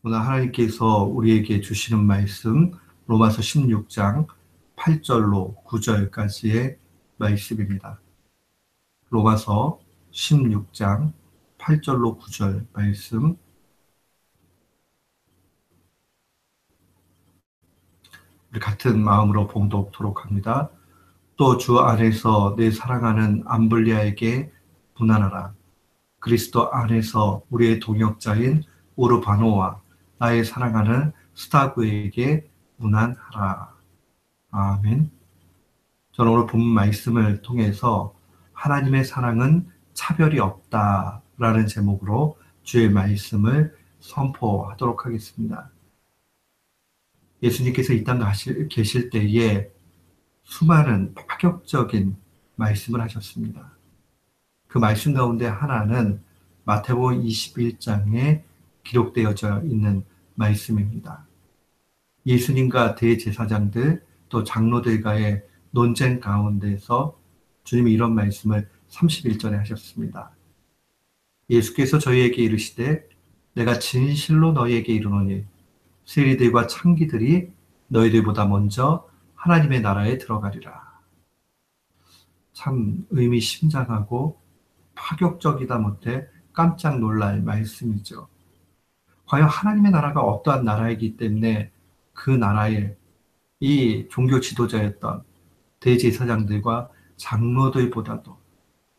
오늘 하나님께서 우리에게 주시는 말씀 로마서 16장 8절로 9절까지의 말씀입니다. 로마서 16장 8절로 9절 말씀, 우리 같은 마음으로 봉독토록 합니다. 또 주 안에서 내 사랑하는 암블리아에게 문안하라. 그리스도 안에서 우리의 동역자인 우르바노와 나의 사랑하는 스타그에게 문안하라. 아멘. 저는 오늘 본 말씀을 통해서 하나님의 사랑은 차별이 없다라는 제목으로 주의 말씀을 선포하도록 하겠습니다. 예수님께서 이 땅에 계실 때에 수많은 파격적인 말씀을 하셨습니다. 그 말씀 가운데 하나는 마태복음 21장에 기록되어져 있는 말씀입니다. 예수님과 대제사장들 또 장로들과의 논쟁 가운데서 주님이 이런 말씀을 31절에 하셨습니다. 예수께서 저희에게 이르시되 내가 진실로 너희에게 이르노니 세리들과 창기들이 너희들보다 먼저 하나님의 나라에 들어가리라. 참 의미심장하고 파격적이다 못해 깜짝 놀랄 말씀이죠. 과연 하나님의 나라가 어떠한 나라이기 때문에 그 나라에 이 종교 지도자였던 대제사장들과 장로들보다도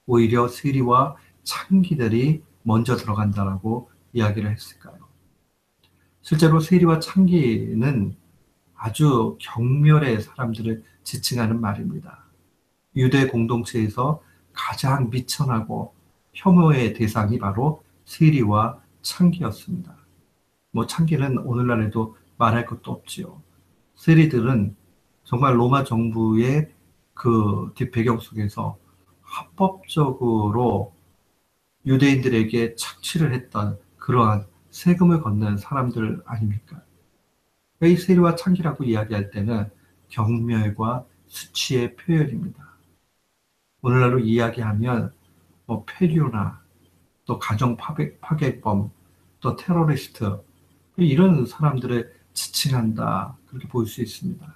오히려 세리와 창기들이 먼저 들어간다라고 이야기를 했을까요? 실제로 세리와 창기는 아주 경멸의 사람들을 지칭하는 말입니다. 유대 공동체에서 가장 미천하고 혐오의 대상이 바로 세리와 창기였습니다. 창기는 오늘날에도 말할 것도 없지요. 세리들은 정말 로마 정부의 그 뒷배경 속에서 합법적으로 유대인들에게 착취를 했던 그러한 세금을 걷는 사람들 아닙니까? 이 세리와 창기라고 이야기할 때는 경멸과 수치의 표현입니다. 오늘날로 이야기하면 폐류나 또 가정 파괴범, 또 테러리스트 이런 사람들을 지칭한다 그렇게 볼 수 있습니다.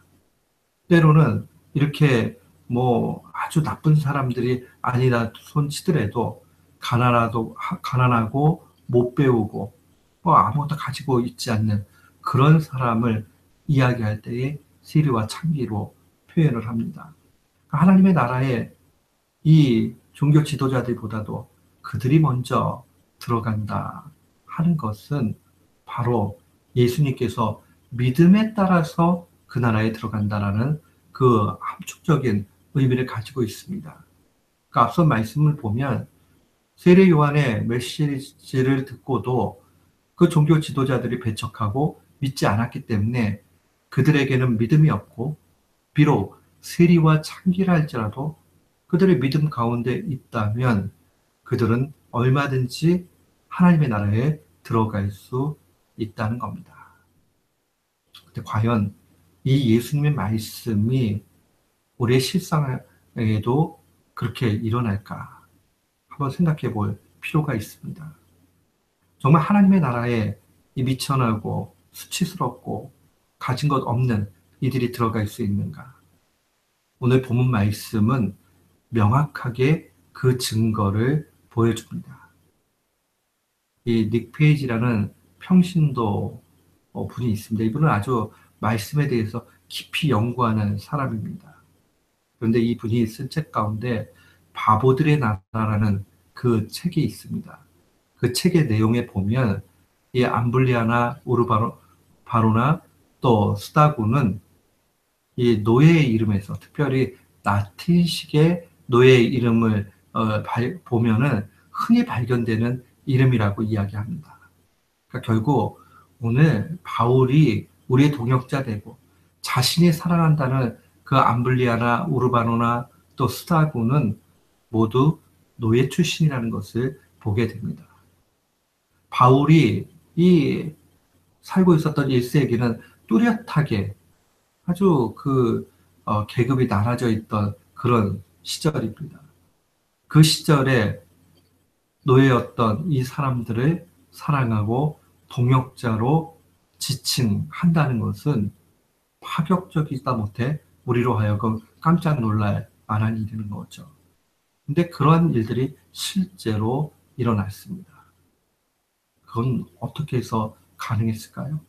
때로는 이렇게 아주 나쁜 사람들이 아니라 손치더라도 가난하고 못 배우고 아무것도 가지고 있지 않는 그런 사람을 이야기할 때에 세리와 창기로 표현을 합니다. 하나님의 나라에 이 종교 지도자들보다도 그들이 먼저 들어간다 하는 것은 바로 예수님께서 믿음에 따라서 그 나라에 들어간다라는 그 함축적인 의미를 가지고 있습니다. 그러니까 앞선 말씀을 보면 세례 요한의 메시지를 듣고도 그 종교 지도자들이 배척하고 믿지 않았기 때문에 그들에게는 믿음이 없고 비록 세리와 창기라 할지라도 그들의 믿음 가운데 있다면 그들은 얼마든지 하나님의 나라에 들어갈 수 있다는 겁니다. 근데 과연 이 예수님의 말씀이 우리의 실상에도 그렇게 일어날까 한번 생각해 볼 필요가 있습니다. 정말 하나님의 나라에 이 미천하고 수치스럽고 가진 것 없는 이들이 들어갈 수 있는가? 오늘 본문 말씀은 명확하게 그 증거를 보여줍니다. 이 닉 페이지라는 평신도 분이 있습니다. 이분은 아주 말씀에 대해서 깊이 연구하는 사람입니다. 그런데 이 분이 쓴 책 가운데 바보들의 나라라는 그 책이 있습니다. 그 책의 내용에 보면 이 암블리아나 바로나 또 스타고는 이 노예의 이름에서 특별히 라틴식의 노예의 이름을 보면은 흔히 발견되는 이름이라고 이야기합니다. 그러니까 결국 오늘 바울이 우리의 동역자 되고 자신이 사랑한다는 그 암블리아나 우르바노나 또 스타고는 모두 노예 출신이라는 것을 보게 됩니다. 바울이 이 살고 있었던 1세기는 뚜렷하게 아주 계급이 나눠져 있던 그런 시절입니다. 그 시절에 노예였던 이 사람들을 사랑하고 동역자로 지칭한다는 것은 파격적이다 못해 우리로 하여금 깜짝 놀랄 만한 일인 거죠. 근데 그러한 일들이 실제로 일어났습니다. 그건 어떻게 해서 가능했을까요?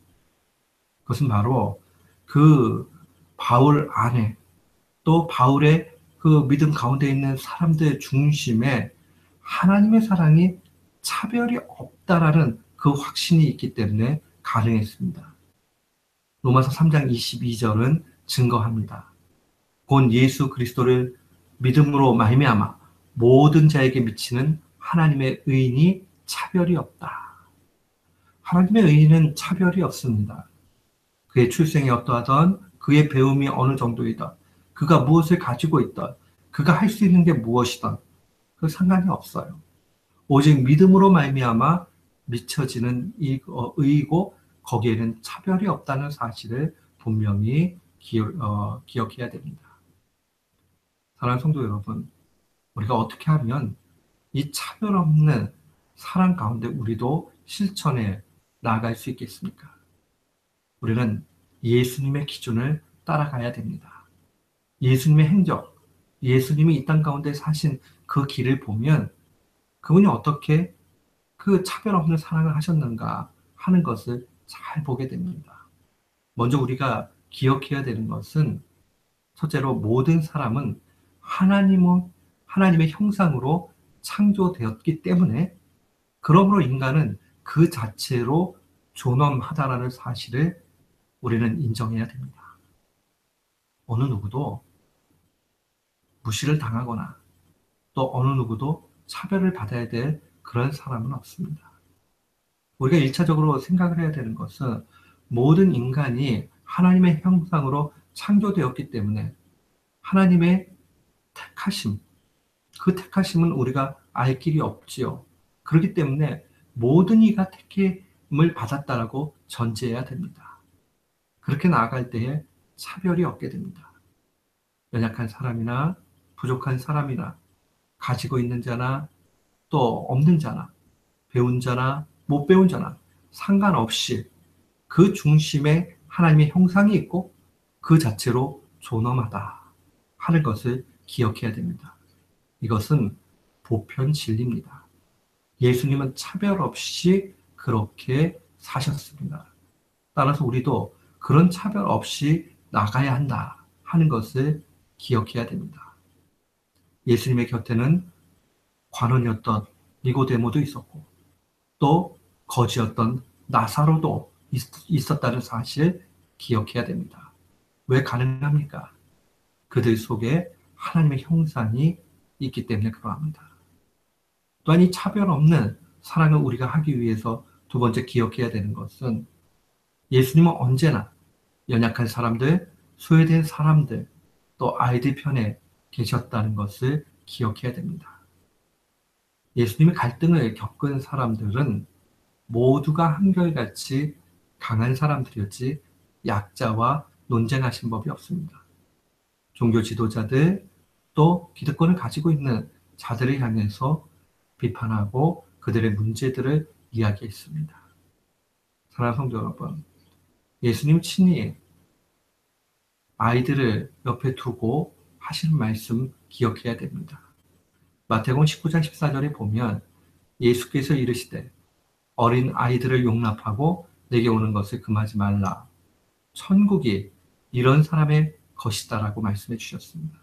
그것은 바로 그 바울 안에 또 바울의 그 믿음 가운데 있는 사람들 중심에 하나님의 사랑이 차별이 없다라는 그 확신이 있기 때문에 가능했습니다. 로마서 3장 22절은 증거합니다. 곧 예수 그리스도를 믿음으로 말미암아 모든 자에게 미치는 하나님의 의인이 차별이 없다. 하나님의 의인은 차별이 없습니다. 그의 출생이 어떠하던, 그의 배움이 어느 정도이든, 그가 무엇을 가지고 있든, 그가 할 수 있는 게 무엇이든 그 상관이 없어요. 오직 믿음으로 말미암아 미쳐지는 의이고 거기에는 차별이 없다는 사실을 분명히 기억해야 됩니다. 사랑하는 성도 여러분, 우리가 어떻게 하면 이 차별 없는 사랑 가운데 우리도 실천해 나아갈 수 있겠습니까? 우리는 예수님의 기준을 따라가야 됩니다. 예수님의 행적, 예수님이 이 땅 가운데 사신 그 길을 보면 그분이 어떻게 그 차별 없는 사랑을 하셨는가 하는 것을 잘 보게 됩니다. 먼저 우리가 기억해야 되는 것은 첫째로 모든 사람은 하나님의 형상으로 창조되었기 때문에 그러므로 인간은 그 자체로 존엄하다라는 사실을 우리는 인정해야 됩니다. 어느 누구도 무시를 당하거나 또 어느 누구도 차별을 받아야 될 그런 사람은 없습니다. 우리가 1차적으로 생각을 해야 되는 것은 모든 인간이 하나님의 형상으로 창조되었기 때문에 하나님의 택하심, 그 택하심은 우리가 알 길이 없지요. 그렇기 때문에 모든 이가 택임을 받았다라고 전제해야 됩니다. 그렇게 나아갈 때에 차별이 없게 됩니다. 연약한 사람이나 부족한 사람이나 가지고 있는 자나 또 없는 자나 배운 자나 못 배운 자나 상관없이 그 중심에 하나님의 형상이 있고 그 자체로 존엄하다 하는 것을 기억해야 됩니다. 이것은 보편 진리입니다. 예수님은 차별 없이 그렇게 사셨습니다. 따라서 우리도 그런 차별 없이 나가야 한다 하는 것을 기억해야 됩니다. 예수님의 곁에는 관원이었던 니고데모도 있었고 또 거지였던 나사로도 있었다는 사실 기억해야 됩니다. 왜 가능합니까? 그들 속에 하나님의 형상이 있기 때문에 그러합니다. 또한 이 차별 없는 사랑을 우리가 하기 위해서 두 번째 기억해야 되는 것은 예수님은 언제나 연약한 사람들, 소외된 사람들, 또 아이들 편에 계셨다는 것을 기억해야 됩니다. 예수님이 갈등을 겪은 사람들은 모두가 한결같이 강한 사람들이었지 약자와 논쟁하신 법이 없습니다. 종교 지도자들 또 기득권을 가지고 있는 자들을 향해서 비판하고 그들의 문제들을 이야기했습니다. 사랑하는 성도 여러분, 예수님 친히 아이들을 옆에 두고 하시는 말씀 기억해야 됩니다. 마태복음 19장 14절에 보면 예수께서 이르시되 어린 아이들을 용납하고 내게 오는 것을 금하지 말라. 천국이 이런 사람의 것이다라고 말씀해 주셨습니다.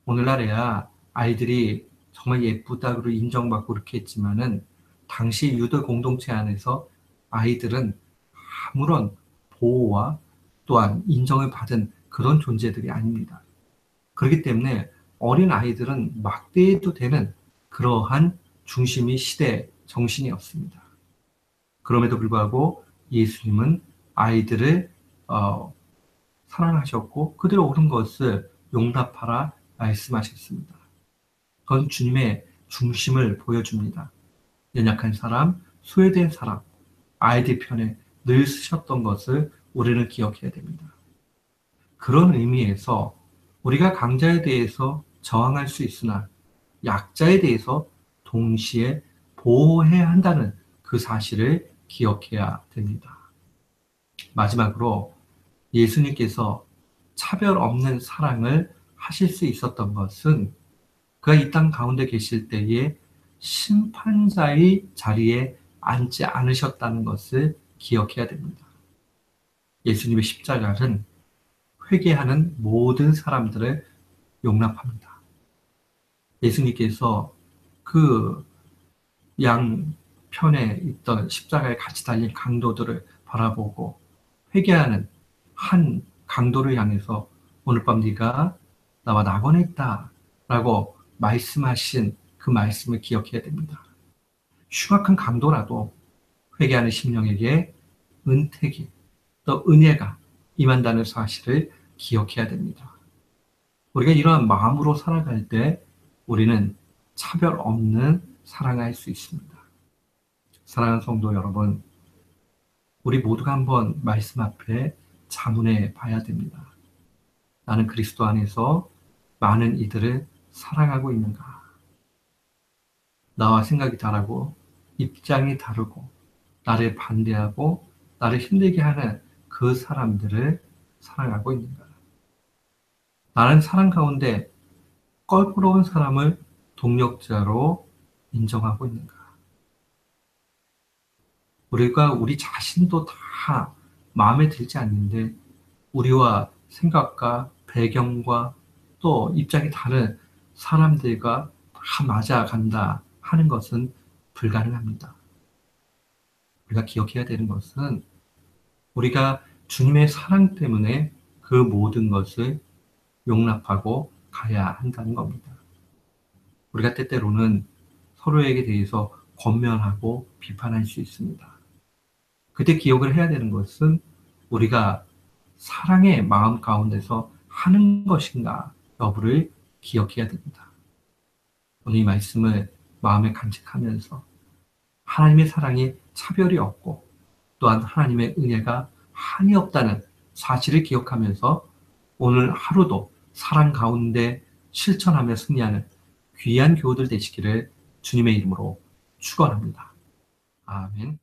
오늘날에야 아이들이 정말 예쁘다고 인정받고 그렇게 했지만은 당시 유대 공동체 안에서 아이들은 아무런 보호와 또한 인정을 받은 그런 존재들이 아닙니다. 그렇기 때문에 어린 아이들은 막대해도 되는 그러한 중심이 시대 정신이었습니다. 그럼에도 불구하고 예수님은 아이들을 사랑하셨고 그들의 옳은 것을 용납하라 말씀하셨습니다. 그건 주님의 중심을 보여줍니다. 연약한 사람, 소외된 사람, 아이들 편에 늘 쓰셨던 것을 우리는 기억해야 됩니다. 그런 의미에서 우리가 강자에 대해서 저항할 수 있으나 약자에 대해서 동시에 보호해야 한다는 그 사실을 기억해야 됩니다. 마지막으로 예수님께서 차별 없는 사랑을 하실 수 있었던 것은 그가 이 땅 가운데 계실 때에 심판자의 자리에 앉지 않으셨다는 것을 기억해야 됩니다. 예수님의 십자가는 회개하는 모든 사람들을 용납합니다. 예수님께서 그 양편에 있던 십자가에 같이 달린 강도들을 바라보고 회개하는 한 강도를 향해서 오늘 밤 네가 나와 낙원했다 라고 말씀하신 그 말씀을 기억해야 됩니다. 흉악한 강도라도 회개하는 심령에게 은택이 또 은혜가 임한다는 사실을 기억해야 됩니다. 우리가 이러한 마음으로 살아갈 때 우리는 차별 없는 사랑을 할 수 있습니다. 사랑하는 성도 여러분, 우리 모두가 한번 말씀 앞에 자문해 봐야 됩니다. 나는 그리스도 안에서 많은 이들을 사랑하고 있는가? 나와 생각이 다르고 입장이 다르고 나를 반대하고 나를 힘들게 하는 그 사람들을 사랑하고 있는가? 나는 사랑 가운데 껄끄러운 사람을 동력자로 인정하고 있는가? 우리가 우리 자신도 다 마음에 들지 않는데 우리와 생각과 배경과 또 입장이 다른 사람들과 다 맞아간다 하는 것은 불가능합니다. 우리가 기억해야 되는 것은 우리가 주님의 사랑 때문에 그 모든 것을 용납하고 가야 한다는 겁니다. 우리가 때때로는 서로에게 대해서 권면하고 비판할 수 있습니다. 그때 기억을 해야 되는 것은 우리가 사랑의 마음 가운데서 하는 것인가 여부를 기억해야 됩니다. 오늘 이 말씀을 마음에 간직하면서 하나님의 사랑이 차별이 없고 또한 하나님의 은혜가 한이 없다는 사실을 기억하면서 오늘 하루도 사랑 가운데 실천하며 승리하는 귀한 교우들 되시기를 주님의 이름으로 축원합니다. 아멘.